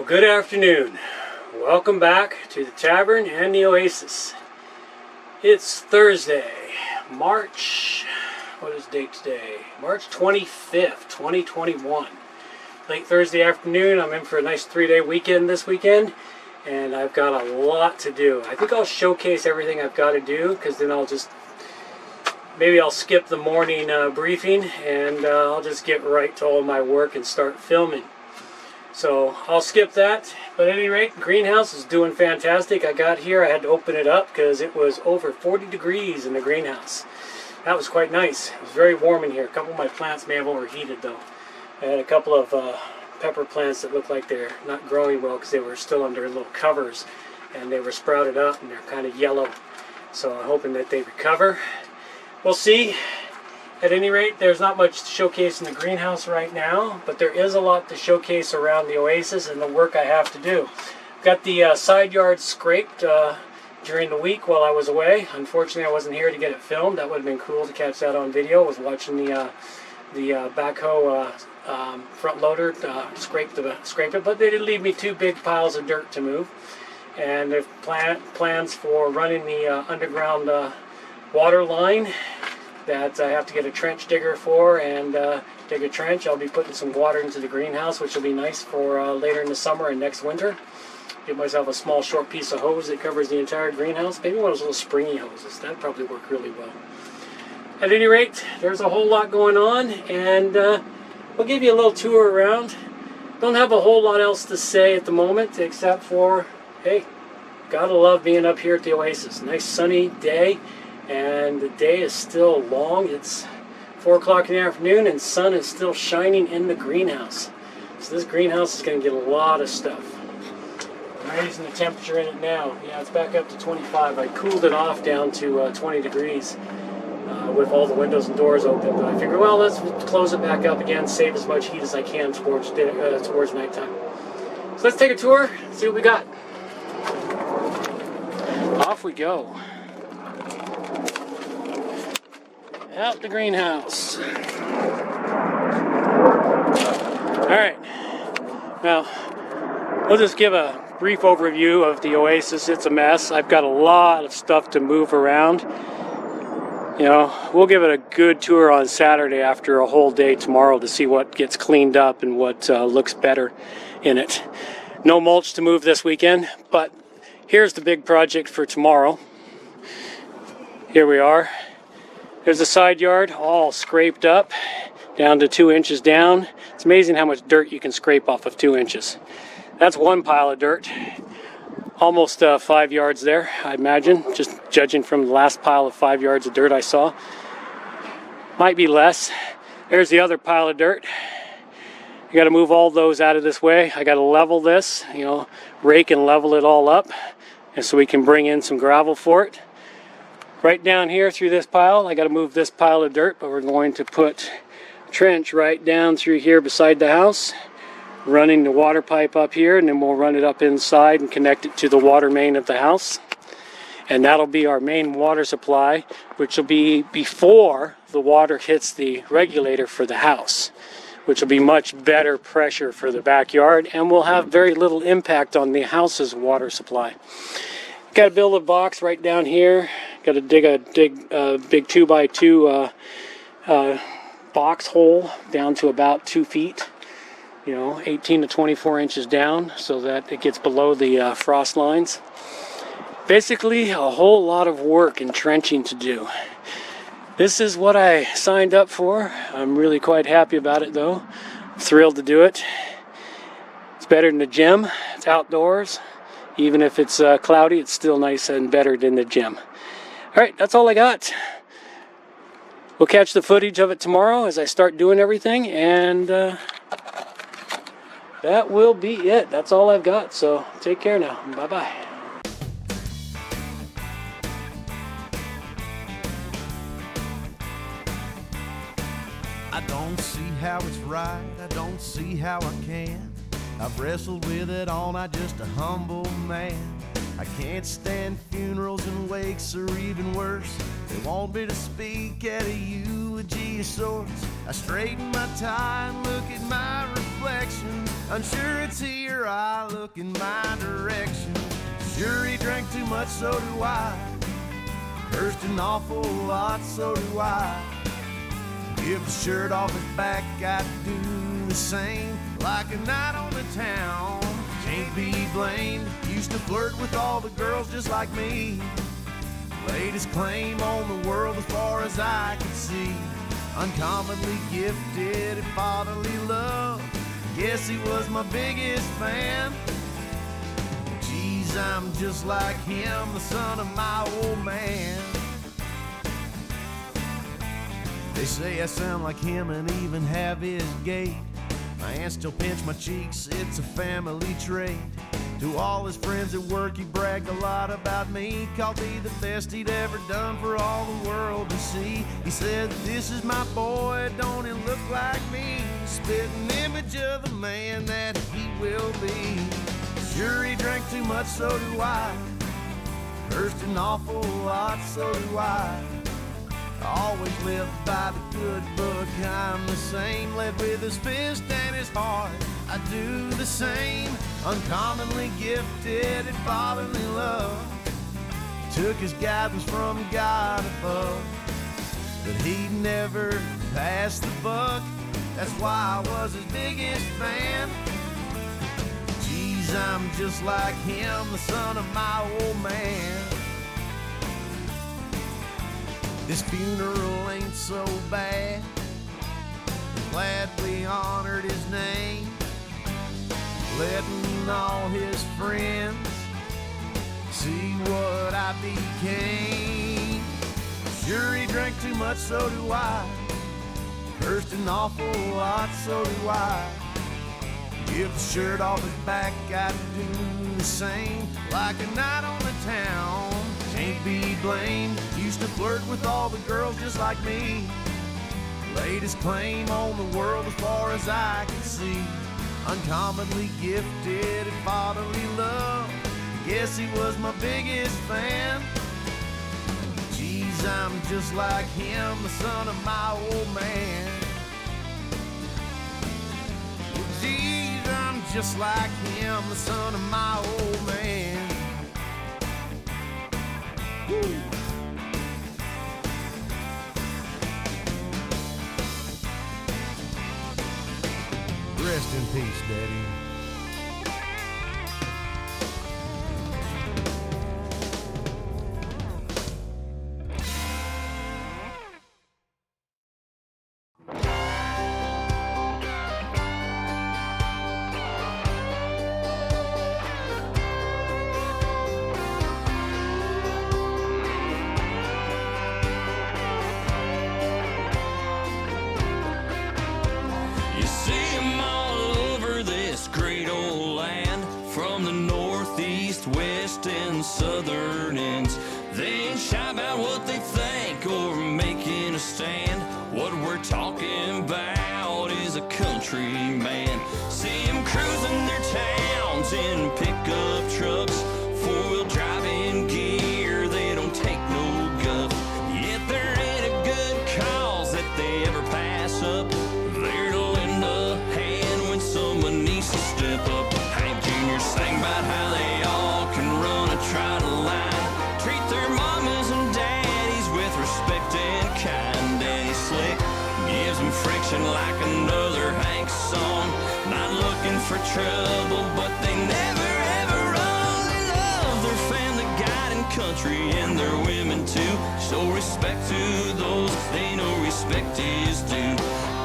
Good afternoon. Welcome back to the Tavern and the Oasis. It's Thursday, March, what is the date today? March 25th, 2021. Late Thursday afternoon. I'm in for a nice 3-day weekend this weekend, and I've got a lot to do. I think I'll showcase everything I've got to do, because then maybe I'll skip the morning briefing, and I'll just get right to all my work and start filming. So I'll skip that, but at any rate, the greenhouse is doing fantastic. I got here, I had to open it up because it was over 40 degrees in the greenhouse. That was quite nice. It was very warm in here. A couple of my plants may have overheated though. I had a couple of pepper plants that look like they're not growing well because they were still under little covers, and they were sprouted up and they're kind of yellow. So I'm hoping that they recover. We'll see. At any rate, there's not much to showcase in the greenhouse right now, but there is a lot to showcase around the Oasis and the work I have to do. Got the side yard scraped during the week while I was away. Unfortunately, I wasn't here to get it filmed. That would have been cool to catch that on video. I was watching the backhoe front loader scrape it, but they did leave me 2 big piles of dirt to move. And there's plans for running the underground water line that I have to get a trench digger for and dig a trench. I'll be putting some water into the greenhouse, which will be nice for later in the summer and next winter. Get myself a small short piece of hose that covers the entire greenhouse. Maybe one of those little springy hoses. That'd probably work really well. At any rate, there's a whole lot going on, and we'll give you a little tour around. Don't have a whole lot else to say at the moment, except for, hey, gotta love being up here at the Oasis. Nice sunny day. And the day is still long. It's 4 o'clock in the afternoon and sun is still shining in the greenhouse. So this greenhouse is going to get a lot of stuff. I'm raising the temperature in it now. Yeah, it's back up to 25. I cooled it off down to 20 degrees with all the windows and doors open. But I figured, well, let's close it back up again, save as much heat as I can towards nighttime. So let's take a tour, see what we got. Off we go. Out the greenhouse. Alright, now we'll just give a brief overview of the Oasis. It's a mess. I've got a lot of stuff to move around. You know, we'll give it a good tour on Saturday after a whole day tomorrow to see what gets cleaned up and what looks better in it. No mulch to move this weekend, but here's the big project for tomorrow. Here we are. There's the side yard all scraped up down to 2 inches down. It's amazing how much dirt you can scrape off of 2 inches. That's one pile of dirt. Almost 5 yards there, I imagine, just judging from the last pile of 5 yards of dirt I saw. Might be less. There's the other pile of dirt. I got to move all those out of this way. I got to level this, rake and level it all up, and so we can bring in some gravel for it. Right down here through this pile, I got to move this pile of dirt, but we're going to put a trench right down through here beside the house, running the water pipe up here, and then we'll run it up inside and connect it to the water main of the house. And that'll be our main water supply, which will be before the water hits the regulator for the house, which will be much better pressure for the backyard and will have very little impact on the house's water supply. Got to build a box right down here. Got to dig a big 2x2 box hole down to about 2 feet, 18 to 24 inches down, so that it gets below the frost lines. Basically, a whole lot of work and trenching to do. This is what I signed up for. I'm really quite happy about it, though. I'm thrilled to do it. It's better than the gym. It's outdoors. Even if it's cloudy, it's still nice and better than the gym. Alright, that's all I got. We'll catch the footage of it tomorrow as I start doing everything, and that will be it. That's all I've got, so take care now. Bye-bye. I don't see how it's right, I don't see how I can. I've wrestled with it all night, just a humble man. I can't stand funerals and wakes, or even worse, they want me to speak at a eulogy of sorts. I straighten my tie and look at my reflection. Unsure it's he or I, look in my direction. Sure he drank too much, so do I. Cursed an awful lot, so do I. If the shirt off his back, I'd do the same. Like a night on the town, can't be blamed. Used to flirt with all the girls just like me. Laid his claim on the world as far as I could see. Uncommonly gifted at fatherly love. Guess he was my biggest fan. Geez, I'm just like him, the son of my old man. They say I sound like him and even have his gait. My aunt still pinch my cheeks, it's a family trait. To all his friends at work, he bragged a lot about me. Called me the best he'd ever done for all the world to see. He said, this is my boy, don't he look like me? Spitting image of the man that he will be. Sure he drank too much, so do I. Cursed an awful lot, so do I. Always lived by the good book, I'm the same. Led with his fist and his heart, I do the same. Uncommonly gifted at fatherly love. Took his guidance from God above. But he never passed the buck, that's why I was his biggest fan. Geez, I'm just like him, the son of my old man. This funeral ain't so bad. I'm glad we honored his name, letting all his friends see what I became. Sure he drank too much, so do I. Cursed an awful lot, so do I. If the shirt off his back, I'd do the same. Like a night on the town, can't be blamed. Used to flirt with all the girls just like me. Laid his claim on the world as far as I could see. Uncommonly gifted at fatherly love. Guess he was my biggest fan. Geez, I'm just like him, the son of my old man. Geez, I'm just like him, the son of my old man. Woo. Rest in peace, Daddy. And southern ends, they ain't shy about what they think or making a stand. What we're talking about is a country man. See them cruising their towns in pickup trucks, four-wheel driving gear, they don't take no guff. Yet there ain't a good cause that they ever pass up. There to lend a hand when someone needs to step up. Hank Jr. sang about how they all can run a trotting line, treat their mamas and daddies with respect and kind. Daddy Slick gives them friction like another Hank song. Not looking for trouble, but they never ever run. They love their family, God and country, and their women too. Show respect to those they know respect is due.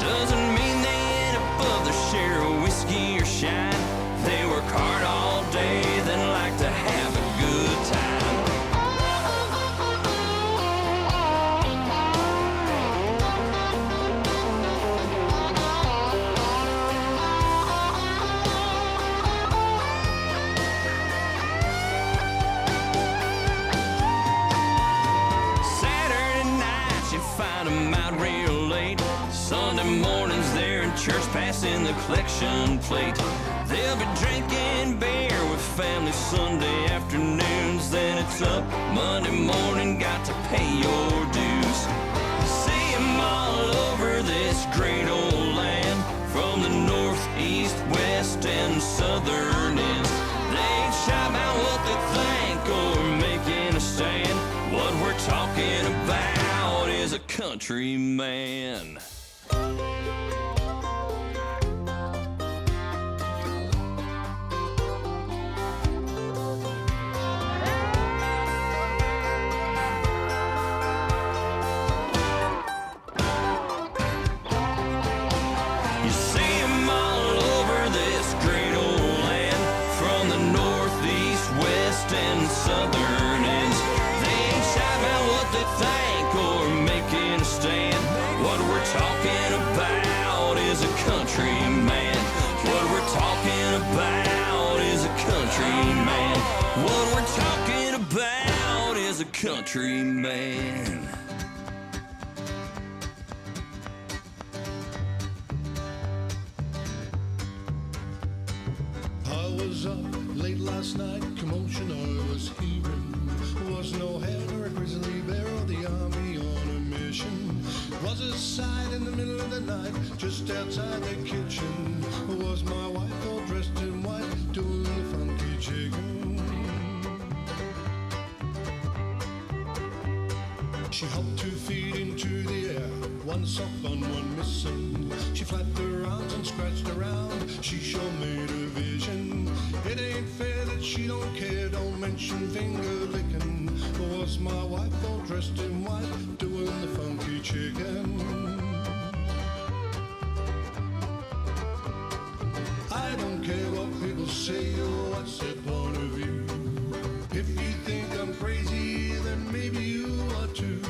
Doesn't mean they ain't above their share of whiskey or shine. They work hard all day, then like to have a good time. Saturday nights you find them out real late. Sunday mornings they're in church passing the collection plate. They'll be drinking beer with family Sunday afternoons. Then it's up Monday morning, got to pay your dues. See 'em all over this great old land, from the north, east, west, countryman. You see 'em all over this great old land, from the northeast, west, and southern ends. They ain't shy about what they think or making a stand. What we're talking about is a countryman. What we're talking about is a countryman. What we're talking about is a countryman. I was up late last night, commotion I was hearing. Was no hare nor a grizzly bear or the army on a mission. Was a sight in the middle of the night, just outside the kitchen. Was my wife all dressed in white, doing the funky chicken. She hopped 2 feet into the air, one sock on, one missing. She flapped her arms and scratched around, she sure made a vision. It ain't fair that she don't care, don't mention finger licking. Was my wife all dressed in white, doing the funky chicken. I don't care what people say or what's their point of view. If you think I'm crazy, then maybe you are too.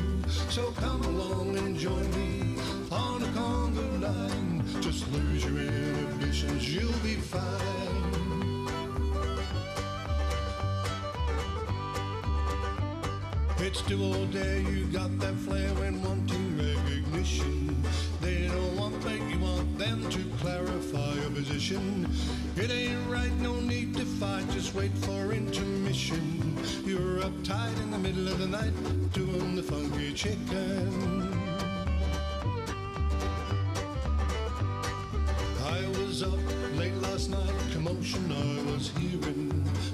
So come along and join me on a Congo line. Just lose your inhibitions, you'll be fine. It's do or dare, you got that flair when wanting recognition. They don't want what you want them to clarify your position. It ain't right, no need to fight, just wait for intermission. You're uptight in the middle of the night, doing the funky chicken. I was up late last night, commotion I was hearing.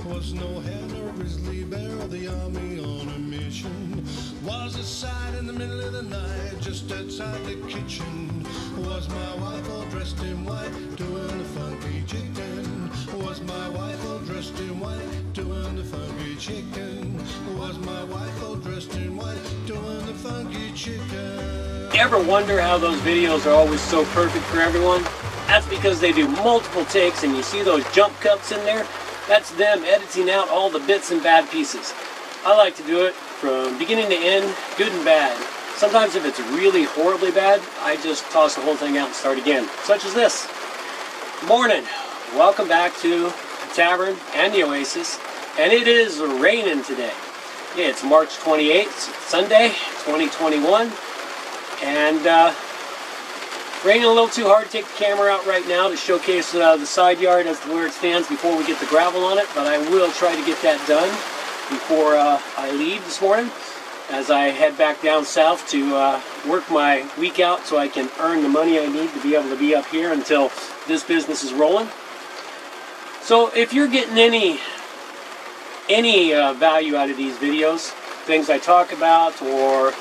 Was no hare nor a grizzly bear or the army on a mission. Was a sight in the middle of the night, just outside the kitchen. Was my wife all dressed in white, doing the funky chicken. Was my wife all dressed in white, doing the funky chicken. Was my wife all dressed in white, doing the funky chicken. You ever wonder how those videos are always so perfect for everyone? That's because they do multiple takes, and you see those jump cuts in there? That's them editing out all the bits and bad pieces. I like to do it from beginning to end, good and bad. Sometimes if it's really horribly bad, I just toss the whole thing out and start again, such as this. Morning. Welcome back to the Tavern and the Oasis, and it is raining today. Yeah, it's March 28th, Sunday, 2021, and raining a little too hard to take the camera out right now to showcase the side yard as to where it stands before we get the gravel on it, but I will try to get that done before I leave this morning as I head back down south to work my week out so I can earn the money I need to be able to be up here until this business is rolling. So if you're getting any value out of these videos, things I talk about, or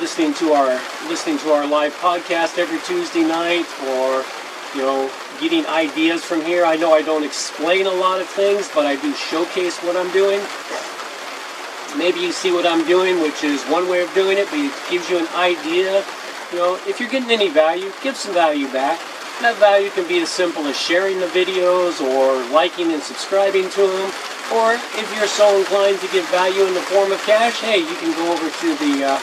listening to our live podcast every Tuesday night, or getting ideas from here. I know I don't explain a lot of things, but I do showcase what I'm doing. Maybe you see what I'm doing, which is one way of doing it, but it gives you an idea. If you're getting any value, give some value back. That value can be as simple as sharing the videos, or liking and subscribing to them, or if you're so inclined to give value in the form of cash, hey, you can go over to the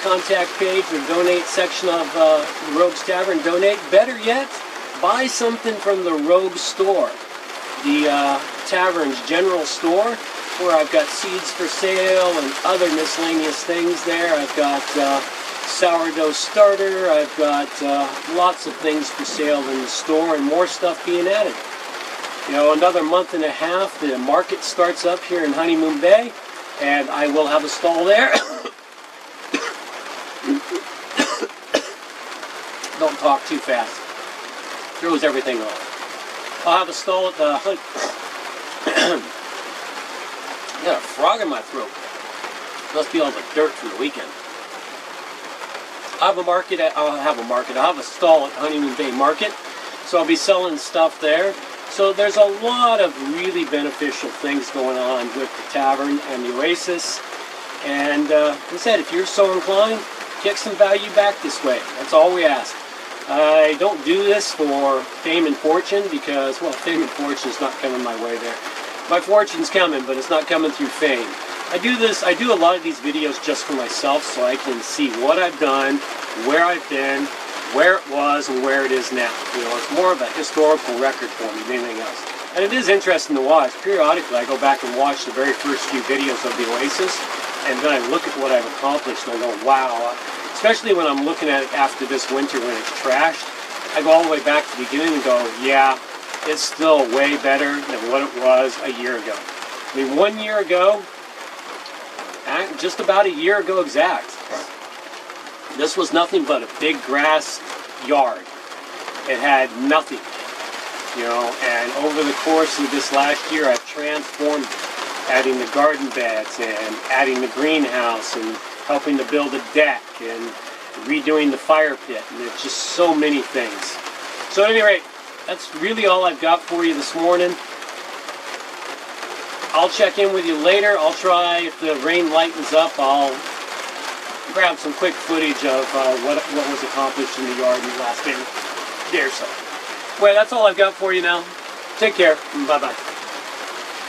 contact page or donate section of the Rogue's Tavern. Donate. Better yet, buy something from the Rogue store, the Tavern's general store, where I've got seeds for sale and other miscellaneous things there. I've got sourdough starter. I've got lots of things for sale in the store, and more stuff being added. Another month and a half, the market starts up here in Honeymoon Bay, and I will have a stall there. Don't talk too fast. Throws everything off. I'll have a stall at the I got a frog in my throat. Must be all the dirt from the weekend. I'll have a stall at Honeymoon Bay Market, so I'll be selling stuff there. So there's a lot of really beneficial things going on with the tavern and the Oasis. And like I said, if you're so inclined, get some value back this way. That's all we ask. I don't do this for fame and fortune because, well, fame and fortune is not coming my way there. My fortune's coming, but it's not coming through fame. I do a lot of these videos just for myself so I can see what I've done, where I've been, where it was, and where it is now. You know, it's more of a historical record for me than anything else. And it is interesting to watch. Periodically, I go back and watch the very first few videos of the Oasis, and then I look at what I've accomplished and I go, wow. Especially when I'm looking at it after this winter when it's trashed, I go all the way back to the beginning and go, yeah, it's still way better than what it was a year ago. I mean, 1 year ago, just about a year ago exact, this was nothing but a big grass yard. It had nothing, you know, and over the course of this last year, I've transformed it, adding the garden beds and adding the greenhouse and helping to build a deck and redoing the fire pit, and there's just so many things. So at any rate, that's really all I've got for you this morning. I'll check in with you later. I'll try, if the rain lightens up, I'll grab some quick footage of what was accomplished in the yard in the last day or so. Well, that's all I've got for you now. Take care. Bye-bye.